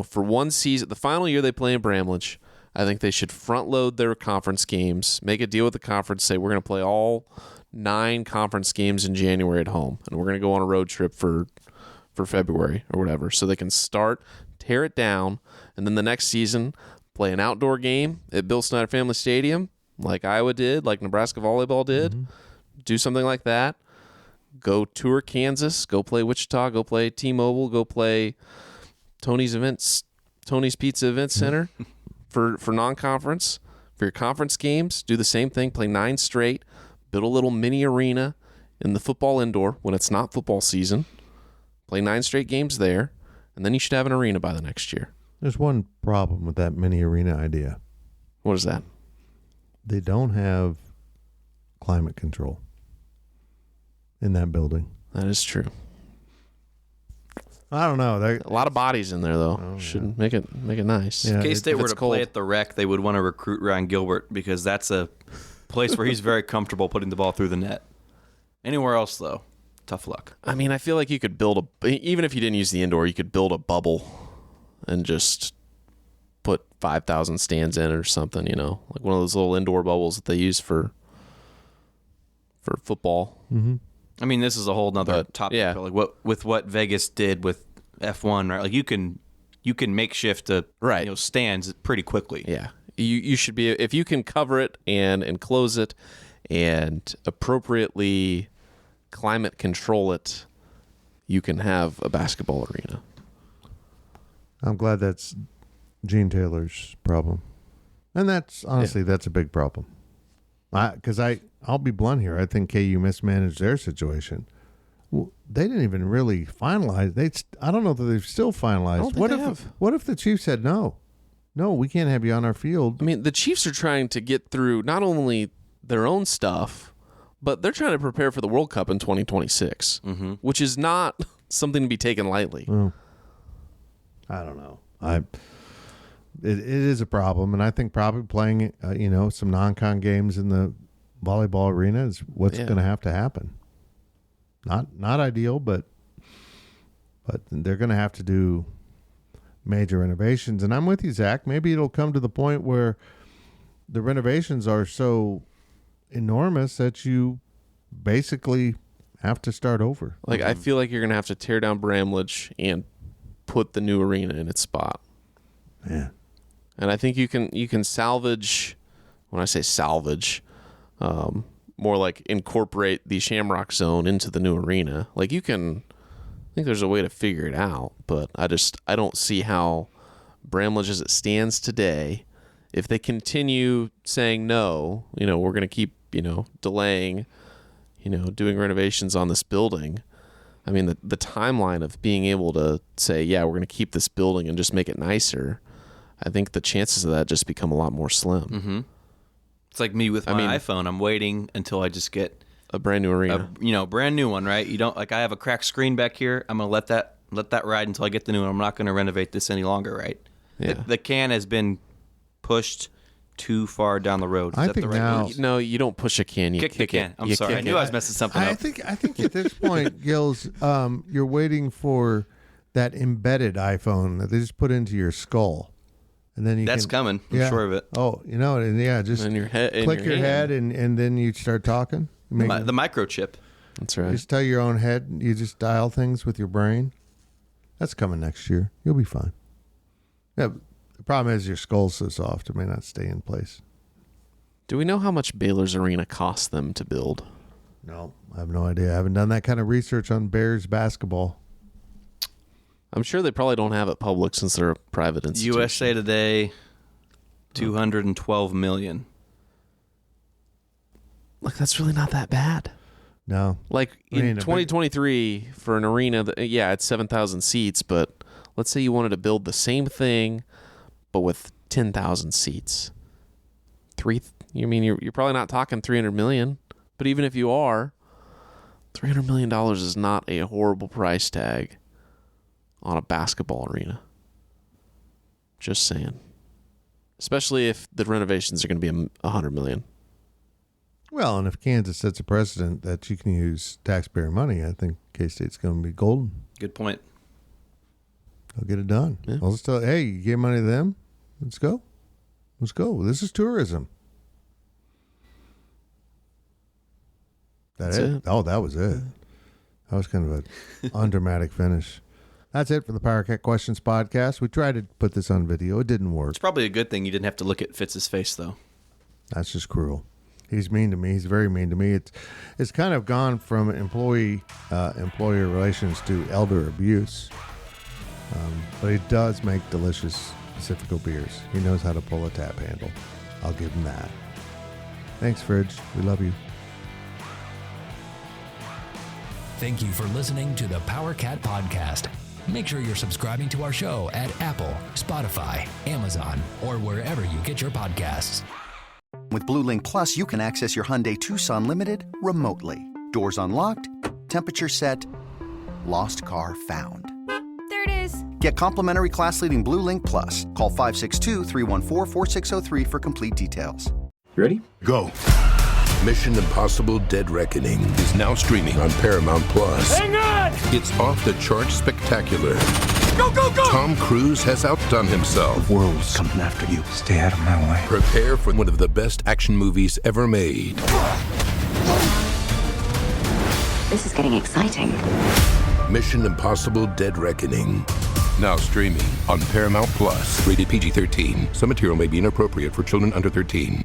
for one season, the final year they play in Bramlage, I think they should front load their conference games, make a deal with the conference, say we're going to play all 9 conference games in January at home, and we're going to go on a road trip for February or whatever, so they can start, tear it down, and then the next season play an outdoor game at Bill Snyder Family Stadium, like Iowa did, like Nebraska volleyball did. Do something like that. Go tour Kansas, go play Wichita, go play T-Mobile, go play Tony's Pizza Event Center for non-conference. For your conference games, do the same thing. Play 9 straight. Build a little mini arena in the football indoor when it's not football season. Play 9 straight games there, and then you should have an arena by the next year. There's one problem with that mini arena idea. What is that? They don't have climate control in that building. That is true. I don't know. A lot of bodies in there, though. Should make it nice. Yeah, if K-State were to play at the Rec, they would want to recruit Ryan Gilbert because that's a place where he's very comfortable putting the ball through the net. Anywhere else, though, tough luck. I mean, I feel like you could build even if you didn't use the indoor, you could build a bubble and just put 5,000 stands in it or something, like one of those little indoor bubbles that they use for football. Mm-hmm. I mean, this is a whole nother topic. Yeah. Like what Vegas did with F1, right? Like you can makeshift stands pretty quickly. Yeah, you should be, if you can cover it and enclose it and appropriately climate control it, you can have a basketball arena. I'm glad that's Gene Taylor's problem, and that's honestly that's a big problem. Because I'll be blunt here. I think KU mismanaged their situation. Well, they didn't even really finalize. I don't know that they've still finalized. What if the Chiefs said no, we can't have you on our field? I mean, the Chiefs are trying to get through not only their own stuff, but they're trying to prepare for the World Cup in 2026, which is not something to be taken lightly. I don't know. It is a problem, and I think probably playing some non-con games in the volleyball arena is what's going to have to happen. Not ideal, but they're going to have to do major renovations. And I'm with you, Zach. Maybe it'll come to the point where the renovations are so enormous that you basically have to start over. Like, I feel like you're going to have to tear down Bramlage and put the new arena in its spot. Yeah. And I think you can salvage, when I say salvage, more like incorporate the Shamrock Zone into the new arena. Like, I think there's a way to figure it out, but I don't see how Bramlage as it stands today, if they continue saying no, we're going to keep, delaying, doing renovations on this building. I mean, the timeline of being able to say, yeah, we're going to keep this building and just make it nicer, I think the chances of that just become a lot more slim. Mm-hmm. It's like me with my iPhone. I'm waiting until I just get a brand new arena. Brand new one, right? You don't, like, I have a cracked screen back here. I'm going to let that ride until I get the new one. I'm not going to renovate this any longer, right? Yeah. The can has been pushed too far down the road. Is I that think the right now- word? No, you don't push a can. You Kick the can. I'm You sorry. I kick knew it. I was messing something I up. think at this point, Gills, you're waiting for that embedded iPhone that they just put into your skull, and then That's coming. I'm sure of it. Oh, just In your head, click your head, and then you start talking. The microchip. That's You right. just tell your own head. You just dial things with your brain. That's coming next year. You'll be fine. Yeah. The problem is your skull's so soft; it may not stay in place. Do we know how much Baylor's arena cost them to build? No, I have no idea. I haven't done that kind of research on Bears basketball. I'm sure they probably don't have it public since they're a private institution. USA Today, $212 million. Like, that's really not that bad. No, Like, I mean, in 2023, for an arena, it's 7,000 seats, but let's say you wanted to build the same thing, but with 10,000 seats. You're probably not talking $300 million, but even if you are, $300 million is not a horrible price tag on a basketball arena. Just saying. Especially if the renovations are going to be $100 million. Well, and if Kansas sets a precedent that you can use taxpayer money, I think K-State's going to be golden. Good point. They'll get it done. Yeah. I'll just tell, hey, you gave money to them? Let's go. Let's go. This is tourism. That's it. Oh, that was it. That was kind of an undramatic finish. That's it for the Power Cat Questions podcast. We tried to put this on video. It didn't work. It's probably a good thing you didn't have to look at Fitz's face, though. That's just cruel. He's mean to me. He's very mean to me. It's kind of gone from employer relations to elder abuse. But he does make delicious Pacifico beers. He knows how to pull a tap handle. I'll give him that. Thanks, Fridge. We love you. Thank you for listening to the Power Cat Podcast. Make sure you're subscribing to our show at Apple, Spotify, Amazon, or wherever you get your podcasts. With Blue Link Plus, you can access your Hyundai Tucson Limited remotely. Doors unlocked, temperature set, lost car found. There it is. Get complimentary class-leading Blue Link Plus. Call 562-314-4603 for complete details. Ready? Go. Mission Impossible Dead Reckoning is now streaming on Paramount Plus. Hang on! It's off-the-charts spectacular. Go, go, go! Tom Cruise has outdone himself. The world's coming after you. Stay out of my way. Prepare for one of the best action movies ever made. This is getting exciting. Mission Impossible Dead Reckoning. Now streaming on Paramount Plus. Rated PG-13. Some material may be inappropriate for children under 13.